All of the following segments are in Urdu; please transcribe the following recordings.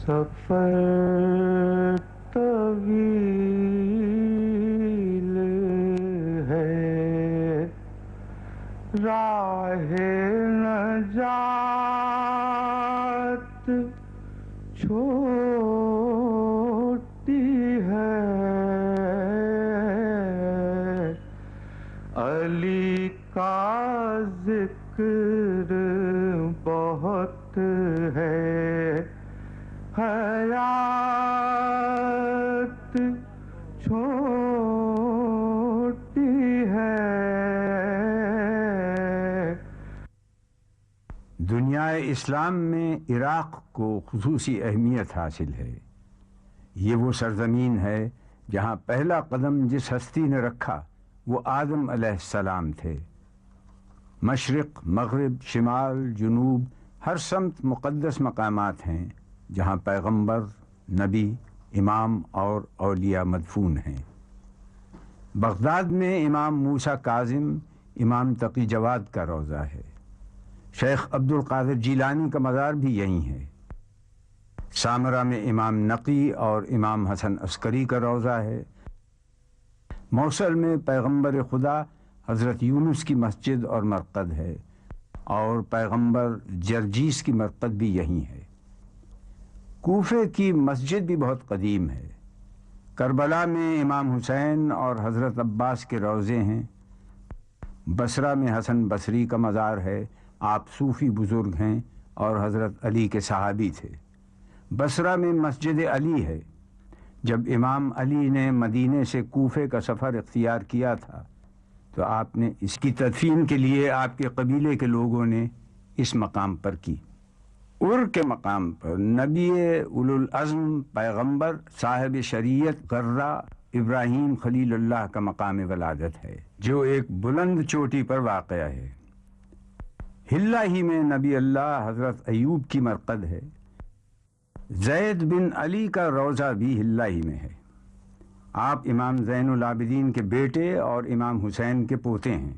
سفر طویل ہے، راہ نجات چھوٹی ہے، علی کا ذکر بہت ہے، حیات چھوٹی ہے۔ دنیا اسلام میں عراق کو خصوصی اہمیت حاصل ہے۔ یہ وہ سرزمین ہے جہاں پہلا قدم جس ہستی نے رکھا وہ آدم علیہ السلام تھے۔ مشرق، مغرب، شمال، جنوب، ہر سمت مقدس مقامات ہیں جہاں پیغمبر، نبی، امام اور اولیاء مدفون ہیں۔ بغداد میں امام موسیٰ کاظم، امام تقی جواد کا روضہ ہے۔ شیخ عبد القادر جیلانی کا مزار بھی یہیں ہے۔ سامرہ میں امام نقی اور امام حسن عسکری کا روضہ ہے۔ موصل میں پیغمبر خدا حضرت یونس کی مسجد اور مرقد ہے، اور پیغمبر جرجیس کی مرقد بھی یہیں ہے۔ کوفے کی مسجد بھی بہت قدیم ہے۔ کربلا میں امام حسین اور حضرت عباس کے روضے ہیں۔ بصرہ میں حسن بصری کا مزار ہے، آپ صوفی بزرگ ہیں اور حضرت علی کے صحابی تھے۔ بصرہ میں مسجد علی ہے۔ جب امام علی نے مدینے سے کوفے کا سفر اختیار کیا تھا تو آپ نے اس کی تدفین کے لیے آپ کے قبیلے کے لوگوں نے اس مقام پر کی۔ ار کے مقام پر نبی اولوالعزم پیغمبر صاحب شریعت غرہ ابراہیم خلیل اللہ کا مقام ولادت ہے، جو ایک بلند چوٹی پر واقع ہے۔ ہلہ ہی میں نبی اللہ حضرت ایوب کی مرقد ہے۔ زید بن علی کا روضہ بھی ہلہ ہی میں ہے۔ آپ امام زین العابدین کے بیٹے اور امام حسین کے پوتے ہیں۔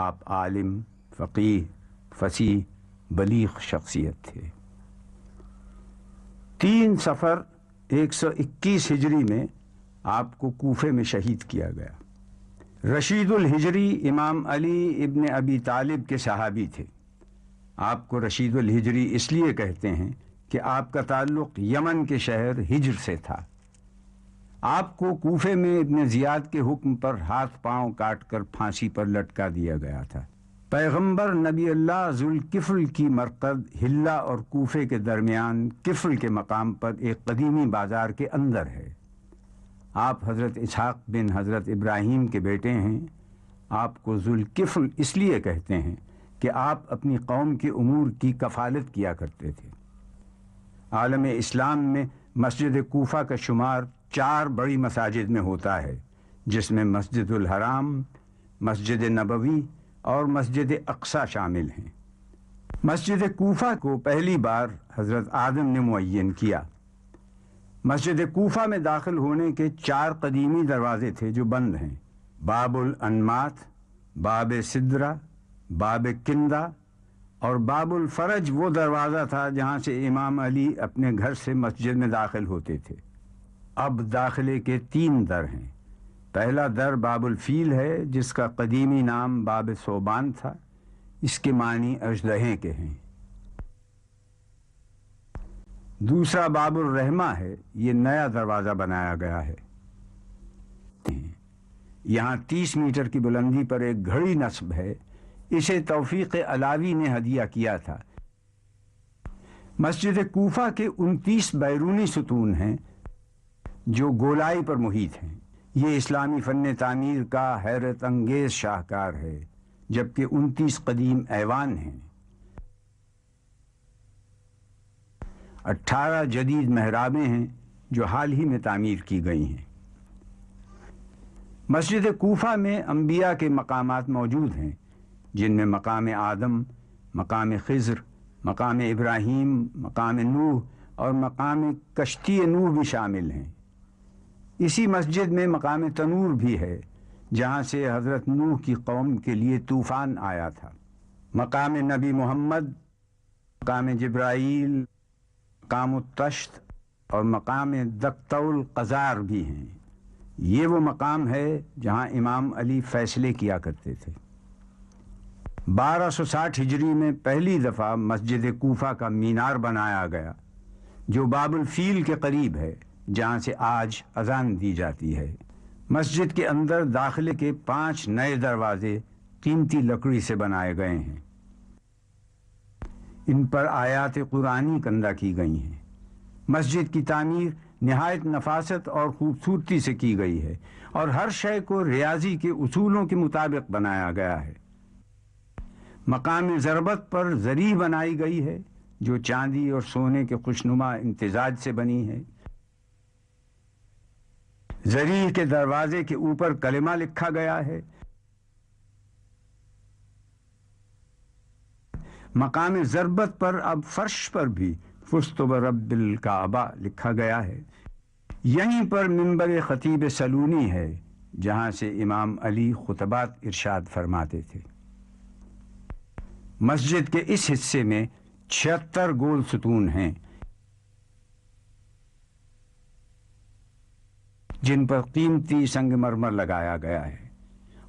آپ عالم، فقیہ، فصیح، بلیغ شخصیت تھے۔ 3 صفر 121 ہجری میں آپ کو کوفے میں شہید کیا گیا۔ رشید الہجری امام علی ابن ابی طالب کے صحابی تھے۔ آپ کو رشید الہجری اس لیے کہتے ہیں کہ آپ کا تعلق یمن کے شہر ہجر سے تھا۔ آپ کو کوفے میں ابن زیاد کے حکم پر ہاتھ پاؤں کاٹ کر پھانسی پر لٹکا دیا گیا تھا۔ پیغمبر نبی اللہ ذوالکفل کی مرقد ہلہ اور کوفے کے درمیان کفل کے مقام پر ایک قدیمی بازار کے اندر ہے۔ آپ حضرت اسحاق بن حضرت ابراہیم کے بیٹے ہیں۔ آپ کو ذوالکفل اس لیے کہتے ہیں کہ آپ اپنی قوم کے امور کی کفالت کیا کرتے تھے۔ عالم اسلام میں مسجد کوفہ کا شمار 4 بڑی مساجد میں ہوتا ہے، جس میں مسجد الحرام، مسجد نبوی اور مسجد اقصی شامل ہیں۔ مسجد کوفہ کو پہلی بار حضرت آدم نے معین کیا۔ مسجد کوفہ میں داخل ہونے کے 4 قدیمی دروازے تھے جو بند ہیں: باب الانمات، باب سدرہ، باب کندہ اور باب الفرج وہ دروازہ تھا جہاں سے امام علی اپنے گھر سے مسجد میں داخل ہوتے تھے۔ اب داخلے کے 3 در ہیں۔ پہلا در باب الفیل ہے، جس کا قدیمی نام باب ثوبان تھا۔ اس کے معنی اژدہے کے ہیں۔ دوسرا باب الرحمہ ہے، یہ نیا دروازہ بنایا گیا ہے۔ یہاں 30 میٹر کی بلندی پر ایک گھڑی نصب ہے، اسے توفیق علاوی نے ہدیہ کیا تھا۔ مسجد کوفہ کے 29 بیرونی ستون ہیں جو گولائی پر محیط ہیں۔ یہ اسلامی فن تعمیر کا حیرت انگیز شاہکار ہے، جبکہ 29 قدیم ایوان ہیں۔ 18 جدید محرابیں ہیں جو حال ہی میں تعمیر کی گئی ہیں۔ مسجد کوفہ میں انبیاء کے مقامات موجود ہیں، جن میں مقام آدم، مقام خضر، مقام ابراہیم، مقام نوح اور مقام کشتی نوح بھی شامل ہیں۔ اسی مسجد میں مقام تنور بھی ہے، جہاں سے حضرت نوح کی قوم کے لیے طوفان آیا تھا۔ مقام نبی محمد، مقام جبرائیل، مقام الطشت اور مقام دقت القزار بھی ہیں۔ یہ وہ مقام ہے جہاں امام علی فیصلے کیا کرتے تھے۔ 1260 ہجری میں پہلی دفعہ مسجد کوفہ کا مینار بنایا گیا جو باب الفیل کے قریب ہے، جہاں سے آج اذان دی جاتی ہے۔ مسجد کے اندر داخلے کے 5 نئے دروازے قیمتی لکڑی سے بنائے گئے ہیں۔ ان پر آیات قرآنی کندہ کی گئی ہیں۔ مسجد کی تعمیر نہایت نفاست اور خوبصورتی سے کی گئی ہے اور ہر شے کو ریاضی کے اصولوں کے مطابق بنایا گیا ہے۔ مقام ضربت پر زری بنائی گئی ہے جو چاندی اور سونے کے خوشنما امتزاج سے بنی ہے۔ زری کے دروازے کے اوپر کلمہ لکھا گیا ہے۔ مقام ضربت پر اب فرش پر بھی فزت برب الکعبہ لکھا گیا ہے۔ یہیں پر منبر خطیب سلونی ہے جہاں سے امام علی خطبات ارشاد فرماتے تھے۔ مسجد کے اس حصے میں 76 گول ستون ہیں جن پر قیمتی سنگ مرمر لگایا گیا ہے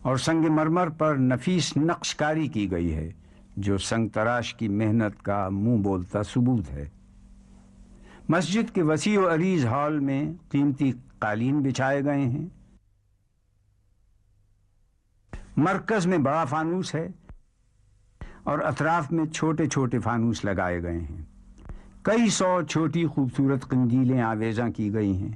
اور سنگ مرمر پر نفیس نقش کاری کی گئی ہے جو سنگ تراش کی محنت کا منہ بولتا ثبوت ہے۔ مسجد کے وسیع و عریض ہال میں قیمتی قالین بچھائے گئے ہیں۔ مرکز میں بڑا فانوس ہے اور اطراف میں چھوٹے چھوٹے فانوس لگائے گئے ہیں۔ کئی 100 چھوٹی خوبصورت قندیلیں آویزاں کی گئی ہیں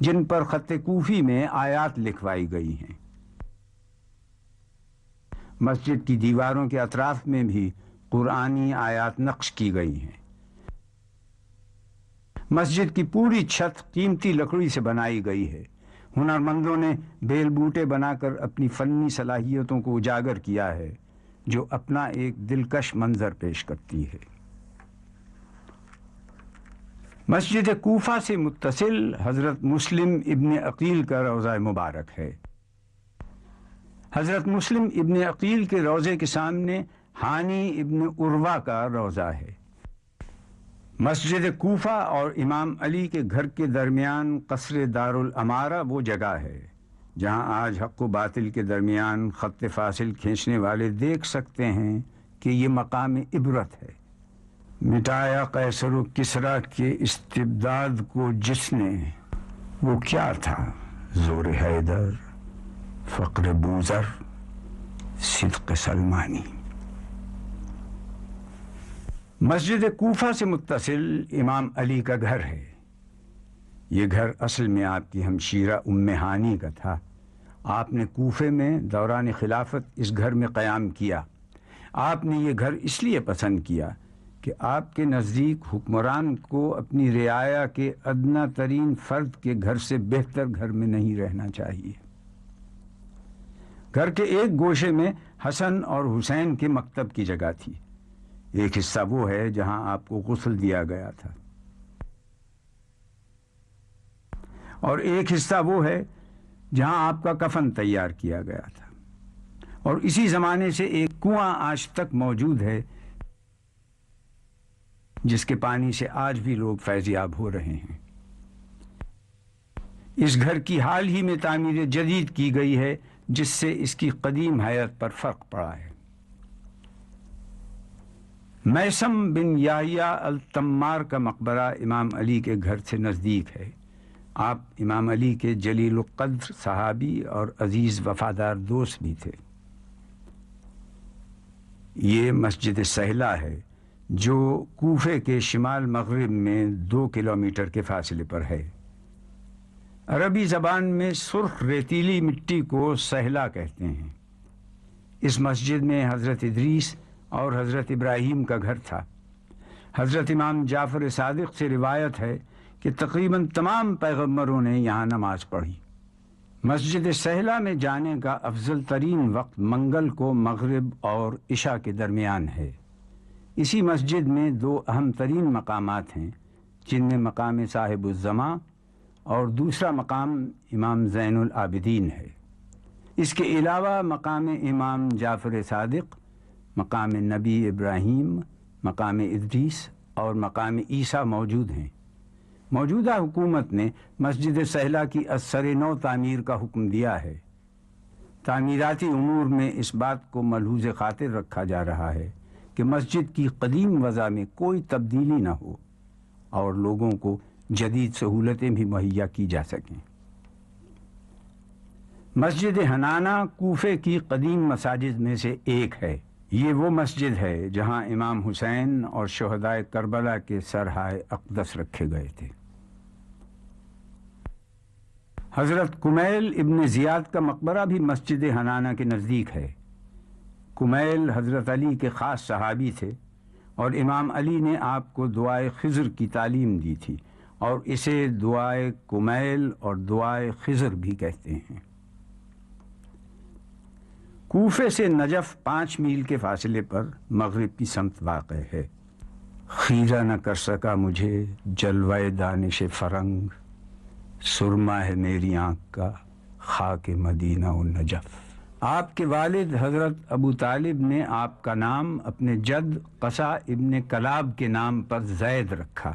جن پر خط کوفی میں آیات لکھوائی گئی ہیں۔ مسجد کی دیواروں کے اطراف میں بھی قرآنی آیات نقش کی گئی ہیں۔ مسجد کی پوری چھت قیمتی لکڑی سے بنائی گئی ہے۔ ہنرمندوں نے بیل بوٹے بنا کر اپنی فنی صلاحیتوں کو اجاگر کیا ہے جو اپنا ایک دلکش منظر پیش کرتی ہے۔ مسجد کوفہ سے متصل حضرت مسلم ابن عقیل کا روضہ مبارک ہے۔ حضرت مسلم ابن عقیل کے روضے کے سامنے ہانی ابن عروہ کا روضہ ہے۔ مسجد کوفہ اور امام علی کے گھر کے درمیان قصر دارالامارہ وہ جگہ ہے جہاں آج حق و باطل کے درمیان خط فاصل کھینچنے والے دیکھ سکتے ہیں کہ یہ مقام عبرت ہے۔ مٹایا قیصر و کسریٰ کے استبداد کو جس نے، وہ کیا تھا؟ زور حیدر، فقر بوذر، صدق سلمانی۔ مسجد کوفہ سے متصل امام علی کا گھر ہے۔ یہ گھر اصل میں آپ کی ہمشیرہ ام ہانی کا تھا۔ آپ نے کوفے میں دوران خلافت اس گھر میں قیام کیا۔ آپ نے یہ گھر اس لیے پسند کیا کہ آپ کے نزدیک حکمران کو اپنی رعایا کے ادنیٰ ترین فرد کے گھر سے بہتر گھر میں نہیں رہنا چاہیے۔ گھر کے ایک گوشے میں حسن اور حسین کے مکتب کی جگہ تھی۔ ایک حصہ وہ ہے جہاں آپ کو غسل دیا گیا تھا اور ایک حصہ وہ ہے جہاں آپ کا کفن تیار کیا گیا تھا، اور اسی زمانے سے ایک کنواں آج تک موجود ہے جس کے پانی سے آج بھی لوگ فیض یاب ہو رہے ہیں۔ اس گھر کی حال ہی میں تعمیر جدید کی گئی ہے جس سے اس کی قدیم حیت پر فرق پڑا ہے۔ میثم بن یحییٰ التمار کا مقبرہ امام علی کے گھر سے نزدیک ہے۔ آپ امام علی کے جلیل القدر صحابی اور عزیز وفادار دوست بھی تھے۔ یہ مسجد سہلہ ہے جو کوفے کے شمال مغرب میں 2 کلومیٹر کے فاصلے پر ہے۔ عربی زبان میں سرخ ریتیلی مٹی کو سہلہ کہتے ہیں۔ اس مسجد میں حضرت ادریس اور حضرت ابراہیم کا گھر تھا۔ حضرت امام جعفر صادق سے روایت ہے کہ تقریباً تمام پیغمبروں نے یہاں نماز پڑھی۔ مسجد سہلہ میں جانے کا افضل ترین وقت منگل کو مغرب اور عشاء کے درمیان ہے۔ اسی مسجد میں 2 اہم ترین مقامات ہیں جن میں مقام صاحب الزماں اور دوسرا مقام امام زین العابدین ہے۔ اس کے علاوہ مقام امام جعفر صادق مقام نبی ابراہیم، مقام ادریس اور مقام عیسیٰ موجود ہیں۔ موجودہ حکومت نے مسجد سہلہ کی ازسر نو تعمیر کا حکم دیا ہے۔ تعمیراتی امور میں اس بات کو ملحوظ خاطر رکھا جا رہا ہے کہ مسجد کی قدیم وضع میں کوئی تبدیلی نہ ہو اور لوگوں کو جدید سہولتیں بھی مہیا کی جا سکیں۔ مسجد حنانہ کوفے کی قدیم مساجد میں سے ایک ہے۔ یہ وہ مسجد ہے جہاں امام حسین اور شہدائے کربلا کے سرہائے اقدس رکھے گئے تھے۔ حضرت کمیل ابن زیاد کا مقبرہ بھی مسجد حنانہ کے نزدیک ہے۔ کمیل حضرت علی کے خاص صحابی تھے اور امام علی نے آپ کو دعائے خضر کی تعلیم دی تھی اور اسے دعائے کمیل اور دعائے خضر بھی کہتے ہیں۔ کوفے سے نجف 5 میل کے فاصلے پر مغرب کی سمت واقع ہے۔ خیرہ نہ کر سکا مجھے جلوہ دانش فرنگ، سرما ہے میری آنکھ کا خاک مدینہ و نجف۔ آپ کے والد حضرت ابو طالب نے آپ کا نام اپنے جد قصہ ابن کلاب کے نام پر زید رکھا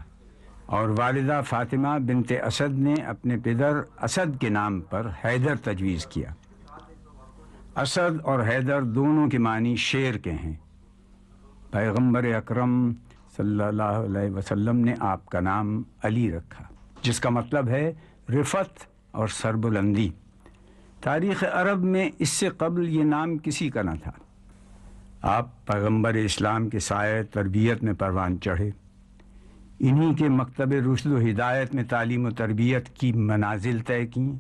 اور والدہ فاطمہ بنت اسد نے اپنے پدر اسد کے نام پر حیدر تجویز کیا۔ اسد اور حیدر دونوں کے معنی شیر کے ہیں۔ پیغمبر اکرم صلی اللہ علیہ وسلم نے آپ کا نام علی رکھا، جس کا مطلب ہے رفعت اور سربلندی۔ تاریخ عرب میں اس سے قبل یہ نام کسی کا نہ تھا۔ آپ پیغمبر اسلام کے سائے تربیت میں پروان چڑھے، انہی کے مکتب رشد و ہدایت میں تعلیم و تربیت کی منازل طے کیں۔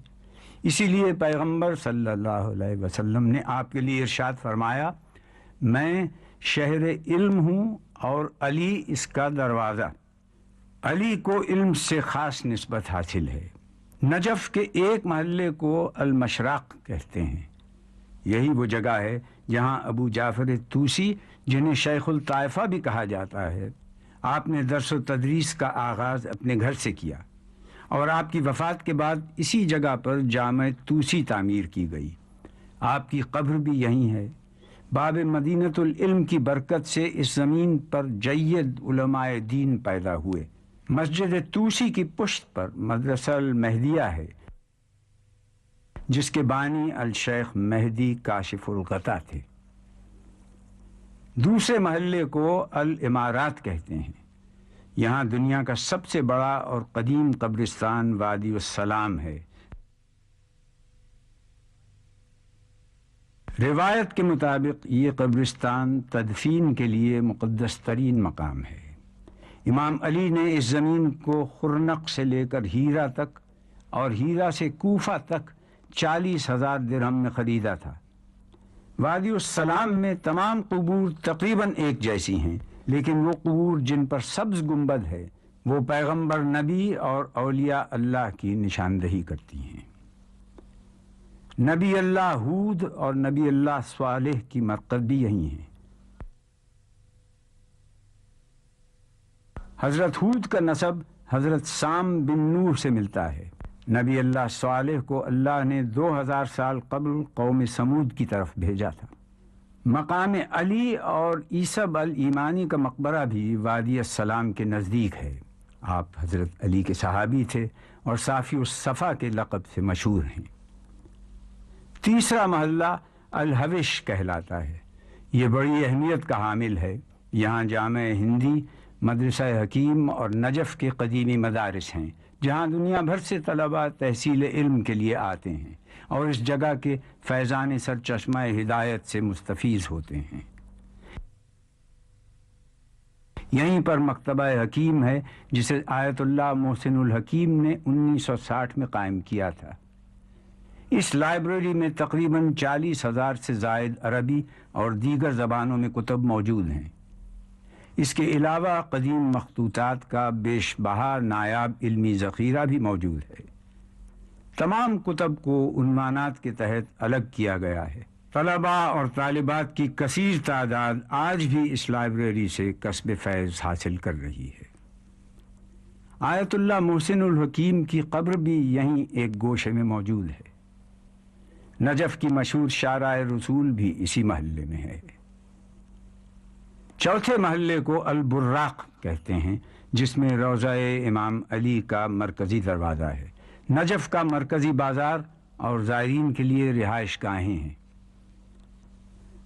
اسی لیے پیغمبر صلی اللہ علیہ وسلم نے آپ کے لیے ارشاد فرمایا، میں شہر علم ہوں اور علی اس کا دروازہ۔ علی کو علم سے خاص نسبت حاصل ہے۔ نجف کے ایک محلے کو المشرق کہتے ہیں۔ یہی وہ جگہ ہے جہاں ابو جعفر طوسی، جنہیں شیخ الطائفہ بھی کہا جاتا ہے، آپ نے درس و تدریس کا آغاز اپنے گھر سے کیا اور آپ کی وفات کے بعد اسی جگہ پر جامع طوسی تعمیر کی گئی۔ آپ کی قبر بھی یہیں ہے۔ باب مدینۃ العلم کی برکت سے اس زمین پر جید علماء دین پیدا ہوئے۔ مسجد طوسی کی پشت پر مدرسہ المہدیہ ہے، جس کے بانی الشیخ مہدی کاشف الغطا تھے۔ دوسرے محلے کو الامارات کہتے ہیں۔ یہاں دنیا کا سب سے بڑا اور قدیم قبرستان وادی السلام ہے۔ روایت کے مطابق یہ قبرستان تدفین کے لیے مقدس ترین مقام ہے۔ امام علی نے اس زمین کو خرنق سے لے کر ہیرا تک اور ہیرا سے کوفہ تک 40,000 درہم میں خریدا تھا۔ وادی السلام میں تمام قبور تقریباً ایک جیسی ہیں، لیکن وہ قبور جن پر سبز گنبد ہے وہ پیغمبر، نبی اور اولیاء اللہ کی نشاندہی کرتی ہیں۔ نبی اللہ ہود اور نبی اللہ صالح کی مرقد بھی یہی ہیں۔ حضرت ہود کا نسب حضرت سام بن نوح سے ملتا ہے۔ نبی اللہ صالح کو اللہ نے 2000 سال قبل قوم سمود کی طرف بھیجا تھا۔ مقام علی اور عیسیٰ الایمانی کا مقبرہ بھی وادی السلام کے نزدیک ہے۔ آپ حضرت علی کے صحابی تھے اور صافی الصفا کے لقب سے مشہور ہیں۔ تیسرا محلہ الحوش کہلاتا ہے۔ یہ بڑی اہمیت کا حامل ہے۔ یہاں جامع ہندی، مدرسہ حکیم اور نجف کے قدیمی مدارس ہیں، جہاں دنیا بھر سے طلباء تحصیل علم کے لیے آتے ہیں اور اس جگہ کے فیضان سرچشمہ ہدایت سے مستفیض ہوتے ہیں۔ یہیں پر مکتبہ حکیم ہے، جسے آیت اللہ محسن الحکیم نے 1960 میں قائم کیا تھا۔ اس لائبریری میں تقریباً 40,000 سے زائد عربی اور دیگر زبانوں میں کتب موجود ہیں۔ اس کے علاوہ قدیم مخطوطات کا بیش بہا نایاب علمی ذخیرہ بھی موجود ہے۔ تمام کتب کو عنوانات کے تحت الگ کیا گیا ہے۔ طلباء اور طالبات کی کثیر تعداد آج بھی اس لائبریری سے کسب فیض حاصل کر رہی ہے۔ آیت اللہ محسن الحکیم کی قبر بھی یہیں ایک گوشے میں موجود ہے۔ نجف کی مشہور شارع رسول بھی اسی محلے میں ہے۔ چوتھے محلے کو البراق کہتے ہیں، جس میں روضہ امام علی کا مرکزی دروازہ ہے، نجف کا مرکزی بازار اور زائرین کے لیے رہائش گاہیں ہیں۔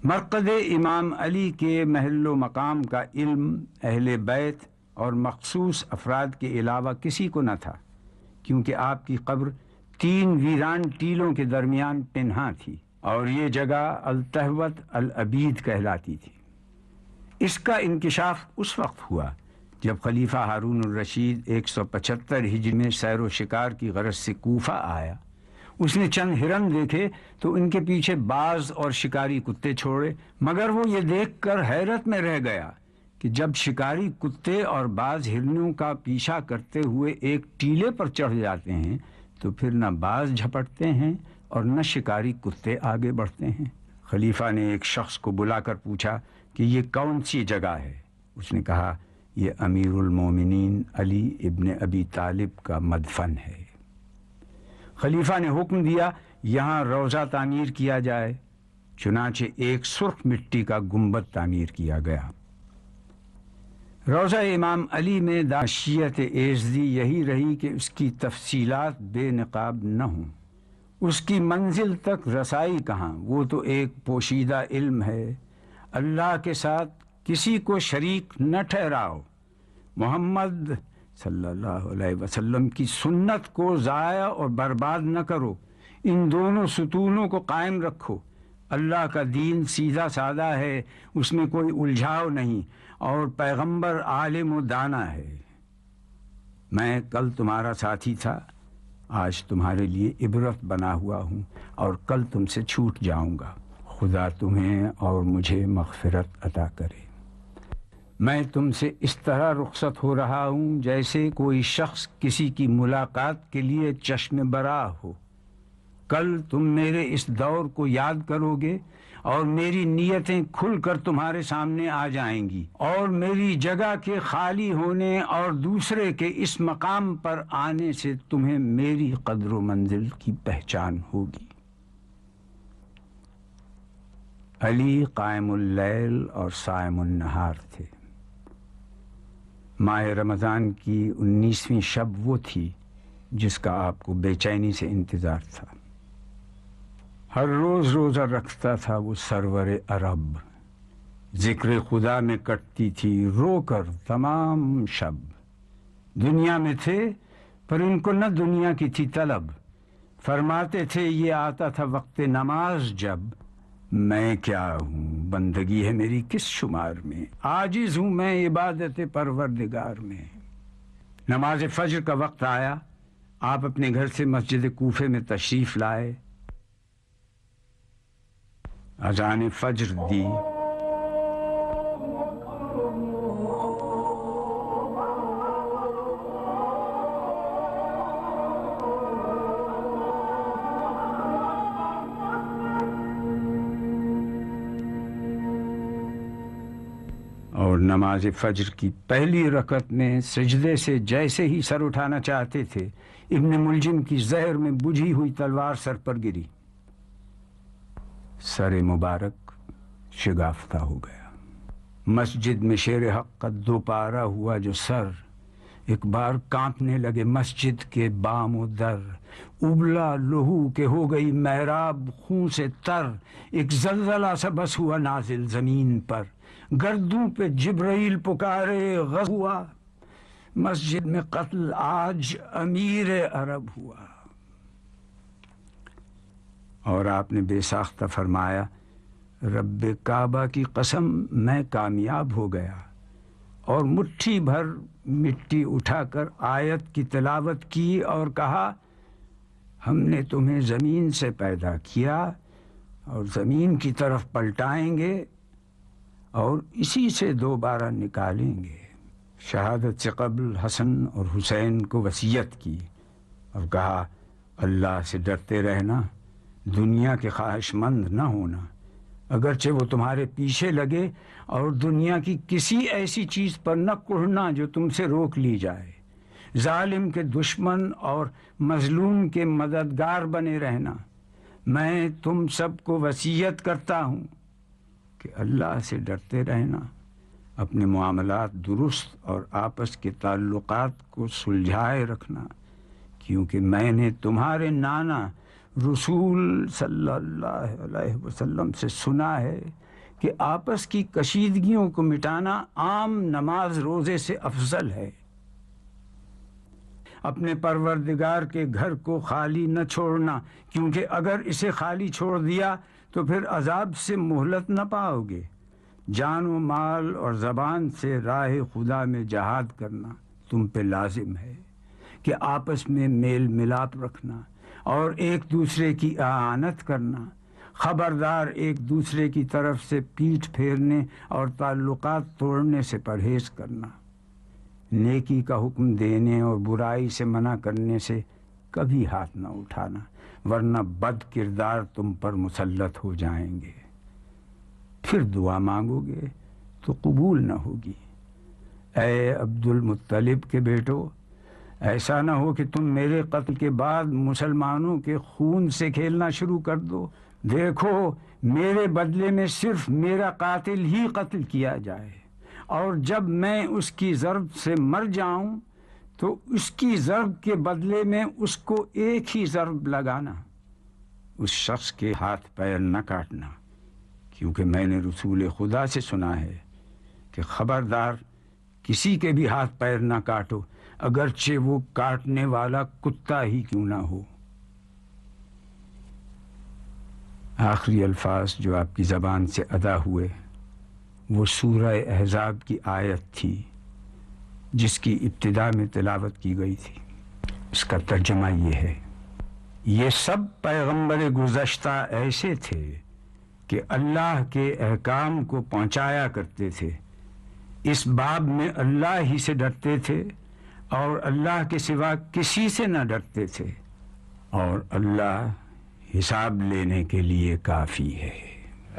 مرقد امام علی کے محل و مقام کا علم اہل بیت اور مخصوص افراد کے علاوہ کسی کو نہ تھا، کیونکہ آپ کی قبر 3 ویران ٹیلوں کے درمیان پنہاں تھی اور یہ جگہ التہوت العبید کہلاتی تھی۔ اس کا انکشاف اس وقت ہوا جب خلیفہ ہارون الرشید 175 ہجری میں سیر و شکار کی غرض سے کوفہ آیا۔ اس نے چند ہرن دیکھے تو ان کے پیچھے باز اور شکاری کتے چھوڑے، مگر وہ یہ دیکھ کر حیرت میں رہ گیا کہ جب شکاری کتے اور باز ہرنوں کا پیچھا کرتے ہوئے ایک ٹیلے پر چڑھ جاتے ہیں تو پھر نہ باز جھپٹتے ہیں اور نہ شکاری کتے آگے بڑھتے ہیں۔ خلیفہ نے ایک شخص کو بلا کر پوچھا کہ یہ کون سی جگہ ہے؟ اس نے کہا، یہ امیر المومنین علی ابن ابی طالب کا مدفن ہے۔ خلیفہ نے حکم دیا یہاں روضہ تعمیر کیا جائے، چنانچہ ایک سرخ مٹی کا گنبد تعمیر کیا گیا۔ روضہ امام علی میں داعشیت ایزدی یہی رہی کہ اس کی تفصیلات بے نقاب نہ ہوں، اس کی منزل تک رسائی کہاں، وہ تو ایک پوشیدہ علم ہے۔ اللہ کے ساتھ کسی کو شریک نہ ٹھہراؤ، محمد صلی اللہ علیہ وسلم کی سنت کو ضائع اور برباد نہ کرو، ان دونوں ستونوں کو قائم رکھو۔ اللہ کا دین سیدھا سادہ ہے، اس میں کوئی الجھاؤ نہیں، اور پیغمبر عالم و دانا ہے۔ میں کل تمہارا ساتھی تھا، آج تمہارے لیے عبرت بنا ہوا ہوں، اور کل تم سے چھوٹ جاؤں گا۔ خدا تمہیں اور مجھے مغفرت عطا کرے۔ میں تم سے اس طرح رخصت ہو رہا ہوں جیسے کوئی شخص کسی کی ملاقات کے لیے چشم برآ ہو۔ کل تم میرے اس دور کو یاد کرو گے اور میری نیتیں کھل کر تمہارے سامنے آ جائیں گی، اور میری جگہ کے خالی ہونے اور دوسرے کے اس مقام پر آنے سے تمہیں میری قدر و منزل کی پہچان ہوگی۔ علی قائم اللیل اور صائم النہار تھے۔ ماہ رمضان کی 19ویں شب وہ تھی جس کا آپ کو بے چینی سے انتظار تھا۔ ہر روز روزہ رکھتا تھا وہ سرور عرب، ذکر خدا میں کٹتی تھی رو کر تمام شب۔ دنیا میں تھے پر ان کو نہ دنیا کی تھی طلب، فرماتے تھے یہ آتا تھا وقت نماز جب، میں کیا ہوں بندگی ہے میری کس شمار میں، عاجز ہوں میں عبادت پروردگار میں۔ نماز فجر کا وقت آیا، آپ اپنے گھر سے مسجد کوفے میں تشریف لائے، اذان فجر دی۔ اور نماز فجر کی پہلی رکعت میں سجدے سے جیسے ہی سر اٹھانا چاہتے تھے، ابن ملجم کی زہر میں بجھی ہوئی تلوار سر پر گری، سر مبارک شگافتہ ہو گیا۔ مسجد میں شیر حق کا دوپارہ ہوا جو سر ایک بار کانپنے لگے مسجد کے بام و در، ابلا لہو کہ ہو گئی محراب خون سے تر، ایک زلزلہ سا بس ہوا نازل زمین پر، گردوں پہ جبرائیل پکارے غضب ہوا، مسجد میں قتل آج امیر عرب ہوا۔ اور آپ نے بے ساختہ فرمایا، رب کعبہ کی قسم میں کامیاب ہو گیا، اور مٹھی بھر مٹی اٹھا کر آیت کی تلاوت کی اور کہا، ہم نے تمہیں زمین سے پیدا کیا اور زمین کی طرف پلٹائیں گے اور اسی سے دوبارہ نکالیں گے۔ شہادت سے قبل حسن اور حسین کو وصیت کی اور کہا، اللہ سے ڈرتے رہنا، دنیا کے خواہش مند نہ ہونا، اگرچہ وہ تمہارے پیچھے لگے، اور دنیا کی کسی ایسی چیز پر نہ کڑھنا جو تم سے روک لی جائے، ظالم کے دشمن اور مظلوم کے مددگار بنے رہنا۔ میں تم سب کو وصیت کرتا ہوں کہ اللہ سے ڈرتے رہنا، اپنے معاملات درست اور آپس کے تعلقات کو سلجھائے رکھنا، کیونکہ میں نے تمہارے نانا رسول صلی اللہ علیہ وسلم سے سنا ہے کہ آپس کی کشیدگیوں کو مٹانا عام نماز روزے سے افضل ہے۔ اپنے پروردگار کے گھر کو خالی نہ چھوڑنا، کیونکہ اگر اسے خالی چھوڑ دیا تو پھر عذاب سے مہلت نہ پاؤ گے۔ جان و مال اور زبان سے راہ خدا میں جہاد کرنا تم پہ لازم ہے کہ آپس میں میل ملاپ رکھنا اور ایک دوسرے کی اعانت کرنا، خبردار ایک دوسرے کی طرف سے پیٹھ پھیرنے اور تعلقات توڑنے سے پرہیز کرنا، نیکی کا حکم دینے اور برائی سے منع کرنے سے کبھی ہاتھ نہ اٹھانا، ورنہ بد کردار تم پر مسلط ہو جائیں گے۔ پھر دعا مانگو گے تو قبول نہ ہوگی۔ اے عبد المطلب کے بیٹو، ایسا نہ ہو کہ تم میرے قتل کے بعد مسلمانوں کے خون سے کھیلنا شروع کر دو۔ دیکھو، میرے بدلے میں صرف میرا قاتل ہی قتل کیا جائے، اور جب میں اس کی ضرب سے مر جاؤں تو اس کی ضرب کے بدلے میں اس کو ایک ہی ضرب لگانا، اس شخص کے ہاتھ پیر نہ کاٹنا، کیونکہ میں نے رسول خدا سے سنا ہے کہ خبردار کسی کے بھی ہاتھ پیر نہ کاٹو، اگرچہ وہ کاٹنے والا کتا ہی کیوں نہ ہو۔ آخری الفاظ جو آپ کی زبان سے ادا ہوئے وہ سورہ احزاب کی آیت تھی جس کی ابتدا میں تلاوت کی گئی تھی۔ اس کا ترجمہ یہ ہے: یہ سب پیغمبر گزشتہ ایسے تھے کہ اللہ کے احکام کو پہنچایا کرتے تھے، اس باب میں اللہ ہی سے ڈرتے تھے اور اللہ کے سوا کسی سے نہ ڈرتے تھے، اور اللہ حساب لینے کے لیے کافی ہے۔